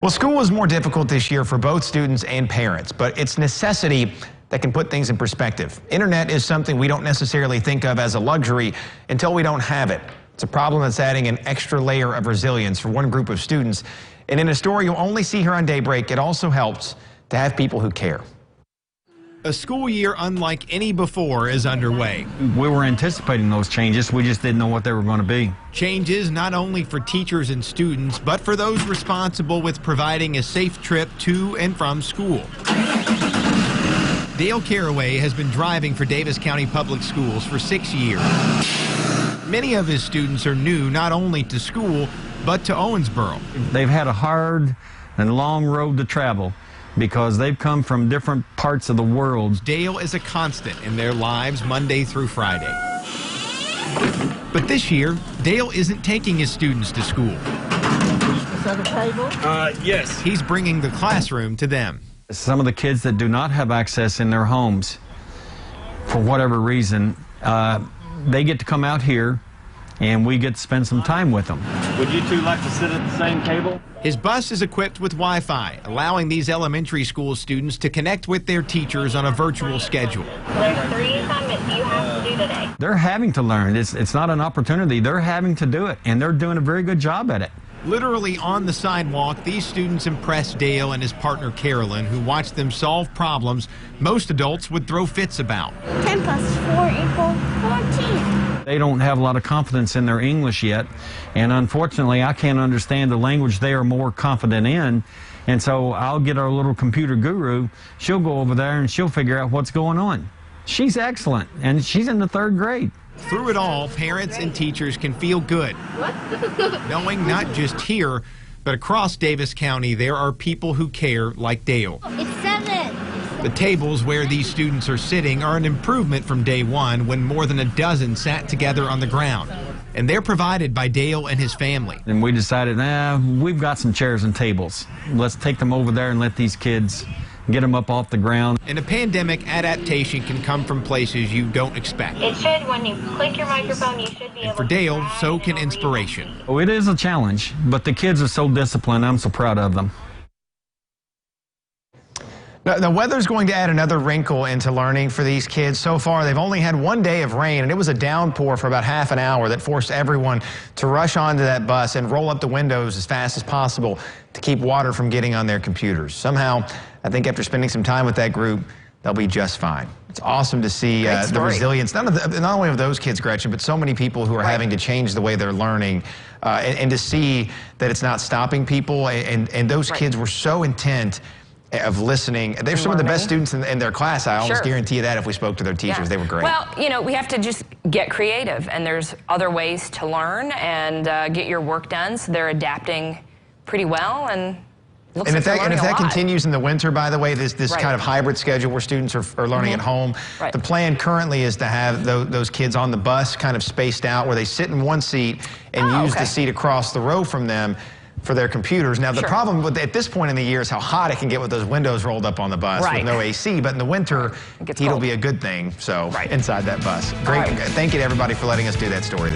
Well, school is more difficult this year for both students and parents, but it's necessity that can put things in perspective. Internet is something we don't necessarily think of as a luxury until we don't have it. It's a problem that's adding an extra layer of resilience for one group of students. And in a story you'll only see here on Daybreak, it also helps to have people who care. A school year unlike any before is underway. We were anticipating those changes. We just didn't know what they were going to be. Changes not only for teachers and students, but for those responsible with providing a safe trip to and from school. Dale Caraway has been driving for Daviess County Public Schools for 6 years. Many of his students are new not only to school, but to Owensboro. They've had a hard and long road to travel because they've come from different parts of the world. Dale is a constant in their lives Monday through Friday. But this year, Dale isn't taking his students to school. Is that a table? Yes. He's bringing the classroom to them. Some of the kids that do not have access in their homes, for whatever reason, they get to come out here and we get to spend some time with them. Would you two like to sit at the same table? His bus is equipped with Wi-Fi, allowing these elementary school students to connect with their teachers on a virtual schedule. There's 3 assignments you have to do today. They're having to learn. It's not an opportunity. They're having to do it, and they're doing a very good job at it. Literally on the sidewalk, these students impress Dale and his partner Carolyn, who watch them solve problems most adults would throw fits about. 10 plus 4 equals 14. They don't have a lot of confidence in their English yet, and unfortunately I can't understand the language they are more confident in, and so I'll get our little computer guru. She'll go over there and she'll figure out what's going on. She's excellent, and she's in the 3rd grade. Through it all, parents and teachers can feel good, knowing not just here, but across Daviess County, there are people who care like Dale. It's 7. The tables where these students are sitting are an improvement from day one when more than a dozen sat together on the ground. And they're provided by Dale and his family. And we decided, we've got some chairs and tables. Let's take them over there and let these kids get them up off the ground. In a pandemic, adaptation can come from places you don't expect. It should, when you click your microphone, you should be able to. And for Dale, so can inspiration. Oh, it is a challenge, but the kids are so disciplined. I'm so proud of them. The weather's going to add another wrinkle into learning for these kids. So far, they've only had 1 day of rain, and it was a downpour for about half an hour that forced everyone to rush onto that bus and roll up the windows as fast as possible to keep water from getting on their computers. Somehow, I think after spending some time with that group, they'll be just fine. It's awesome to see the resilience, not only of those kids, Gretchen, but so many people who are having to change the way they're learning, and to see that it's not stopping people, and those kids were so intent of listening. They're some of the best students in their class. I almost guarantee you that if we spoke to their teachers. They were great. Well, you know, we have to just get creative, and there's other ways to learn and get your work done, so they're adapting pretty well, and looks like they're learning a lot. If that continues in the winter, by the way, this kind of hybrid schedule where students are learning at home, the plan currently is to have those kids on the bus kind of spaced out where they sit in one seat and use the seat across the row from them for their computers. Now, the problem at this point in the year is how hot it can get with those windows rolled up on the bus with no AC, but in the winter, it'll be a good thing, inside that bus. Great. Thank you to everybody for letting us do that story.